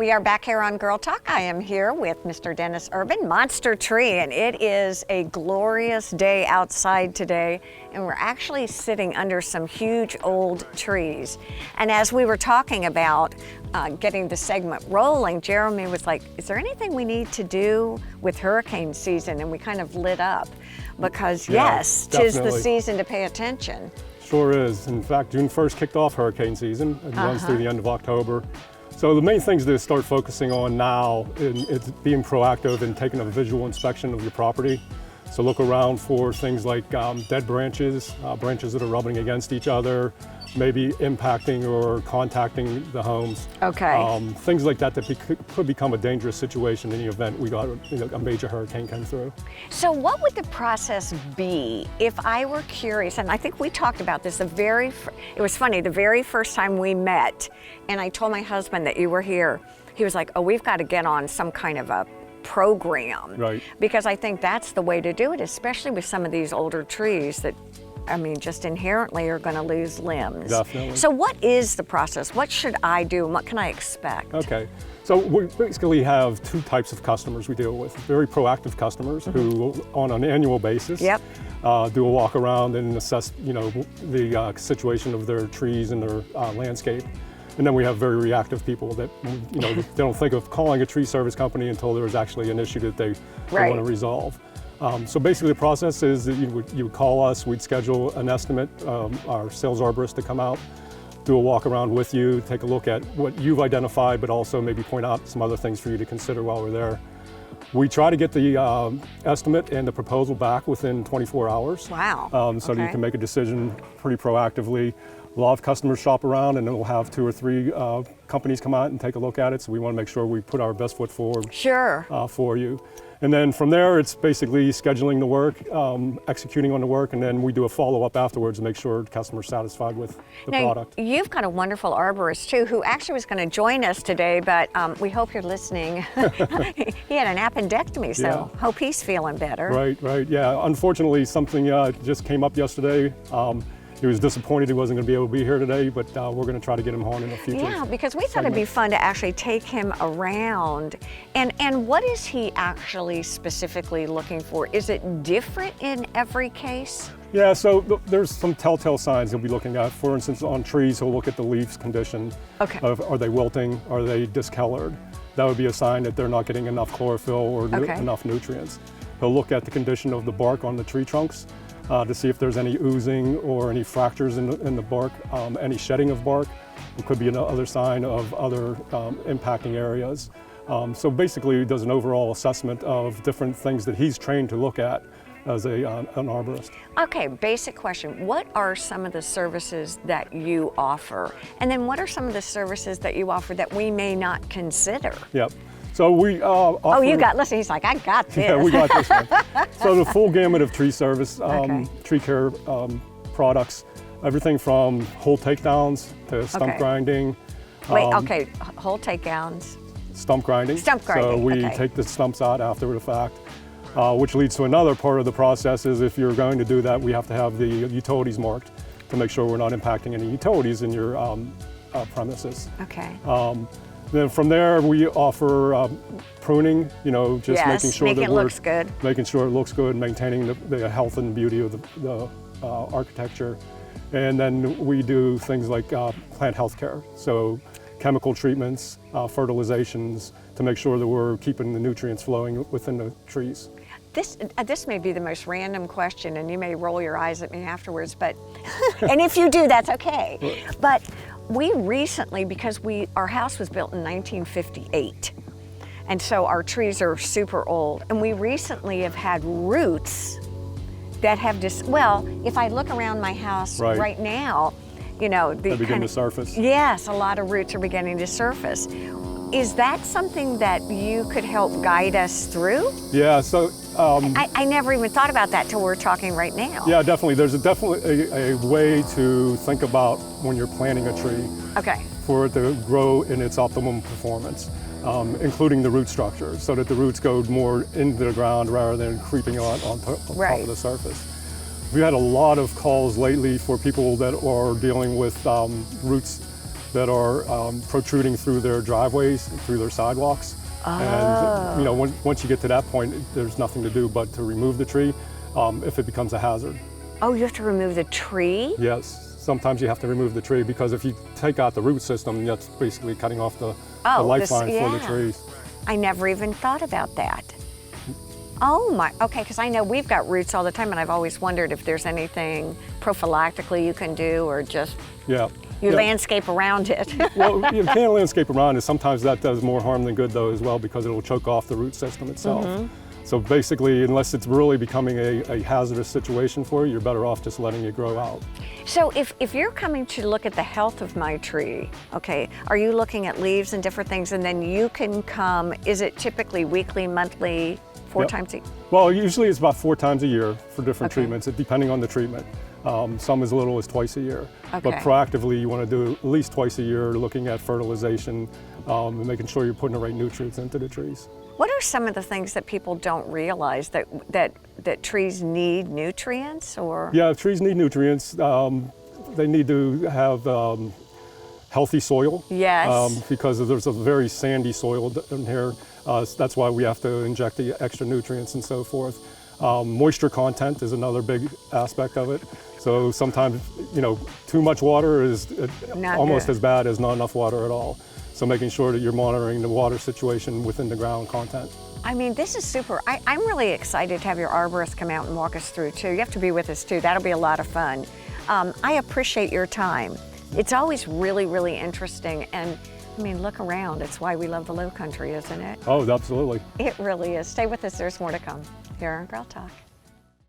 We are back here on Girl Talk. I am here with Mr. Dennis Urban, Monster Tree, and it is a glorious day outside today, and we're actually sitting under some huge old trees. And as we were talking about getting the segment rolling, Jeremy was like, is there anything we need to do with hurricane season? And we kind of lit up because yes, tis the season to pay attention. Sure is. In fact, June 1st kicked off hurricane season. It runs through the end of October. So the main things to start focusing on now is being proactive and taking a visual inspection of your property. So look around for things like dead branches, branches that are rubbing against each other, maybe impacting or contacting the homes. Okay. Things like that could become a dangerous situation in the event we got a major hurricane come through. So what would the process be if I were curious, and I think we talked about this it was funny, the very first time we met, and I told my husband that you were here, he was like, oh, we've got to get on some kind of a program. Right. Because I think that's the way to do it, especially with some of these older trees that, I mean, just inherently are going to lose limbs. Definitely. So what is the process? What should I do and what can I expect? Okay. So we basically have two types of customers we deal with. Very proactive customers who, on an annual basis, do a walk around and assess, the situation of their trees and their landscape. And then we have very reactive people that, they don't think of calling a tree service company until there's actually an issue that they want to resolve. So basically the process is that you would call us, we'd schedule an estimate, our sales arborist to come out, do a walk around with you, take a look at what you've identified, but also maybe point out some other things for you to consider while we're there. We try to get the estimate and the proposal back within 24 hours. Wow. So that you can make a decision pretty proactively. A lot of customers shop around and then we'll have 2 or 3 companies come out and take a look at it. So we want to make sure we put our best foot forward for you. And then from there, it's basically scheduling the work, executing on the work, and then we do a follow-up afterwards to make sure the customer's satisfied with the product. You've got a wonderful arborist too, who actually was going to join us today, but we hope you're listening. He had an appendectomy, so hope he's feeling better. Right, yeah. Unfortunately, something just came up yesterday. He was disappointed he wasn't going to be able to be here today, but we're going to try to get him on in the future. Yeah, because we thought it'd be fun to actually take him around. And what is he actually specifically looking for? Is it different in every case? Yeah, so there's some telltale signs he'll be looking at. For instance, on trees, he'll look at the leaves condition. Are they wilting? Are they discolored? That would be a sign that they're not getting enough chlorophyll or enough nutrients. He'll look at the condition of the bark on the tree trunks. To see if there's any oozing or any fractures in the bark, any shedding of bark. It could be another sign of other impacting areas. So basically he does an overall assessment of different things that he's trained to look at as an arborist. Okay, basic question. What are some of the services that you offer? And then what are some of the services that you offer that we may not consider? Yep. So we offer, listen, he's like, I got this. Yeah, we got this one. So the full gamut of tree service, tree care products, everything from hole takedowns to stump grinding. Wait, hole takedowns. Stump grinding. Stump grinding, so we take the stumps out after the fact, which leads to another part of the process is if you're going to do that, we have to have the utilities marked to make sure we're not impacting any utilities in your premises. Okay. Then from there, we offer pruning, just making sure that making sure it looks good, maintaining the health and beauty of the architecture. And then we do things like plant health care. So chemical treatments, fertilizations, to make sure that we're keeping the nutrients flowing within the trees. This may be the most random question, and you may roll your eyes at me afterwards, but, and if you do, that's okay. But we recently, because our house was built in 1958, and so our trees are super old, and we recently have had roots that have if I look around my house right now, they begin to surface. Yes, a lot of roots are beginning to surface. Is that something that you could help guide us through? Yeah, so I never even thought about that till we're talking right now. Yeah, definitely. There's definitely a way to think about when you're planting a tree for it to grow in its optimum performance, including the root structure, so that the roots go more into the ground rather than creeping on top of the surface. We've had a lot of calls lately for people that are dealing with roots that are protruding through their driveways, through their sidewalks. And you know, once you get to that point, there's nothing to do but to remove the tree if it becomes a hazard. Oh, you have to remove the tree? Yes, sometimes you have to remove the tree because if you take out the root system, that's basically cutting off the lifeline for the trees. I never even thought about that. Oh my, okay, because I know we've got roots all the time and I've always wondered if there's anything prophylactically you can do or just landscape around it. Well, you can't landscape around it. Sometimes that does more harm than good though as well because it will choke off the root system itself. So basically, unless it's really becoming a hazardous situation for you, you're better off just letting it grow out. So if you're coming to look at the health of my tree, okay, are you looking at leaves and different things and then you can come, is it typically weekly, monthly, 4 times a year? Well, usually it's about 4 times a year for different treatments, depending on the treatment. Some as little as twice a year. But proactively, you want to do at least twice a year, looking at fertilization and making sure you're putting the right nutrients into the trees. What are some of the things that people don't realize that trees need nutrients or? Yeah, trees need nutrients. They need to have healthy soil. Yes. Because there's a very sandy soil in here. That's why we have to inject the extra nutrients and so forth. Moisture content is another big aspect of it. So sometimes, you know, too much water is almost as bad as not enough water at all. So making sure that you're monitoring the water situation within the ground content. I mean, this is super. I'm really excited to have your arborist come out and walk us through too. You have to be with us too. That'll be a lot of fun. I appreciate your time. It's always really, really interesting. And I mean, look around. It's why we love the Lowcountry, isn't it? Oh, absolutely. It really is. Stay with us. There's more to come here on Girl Talk.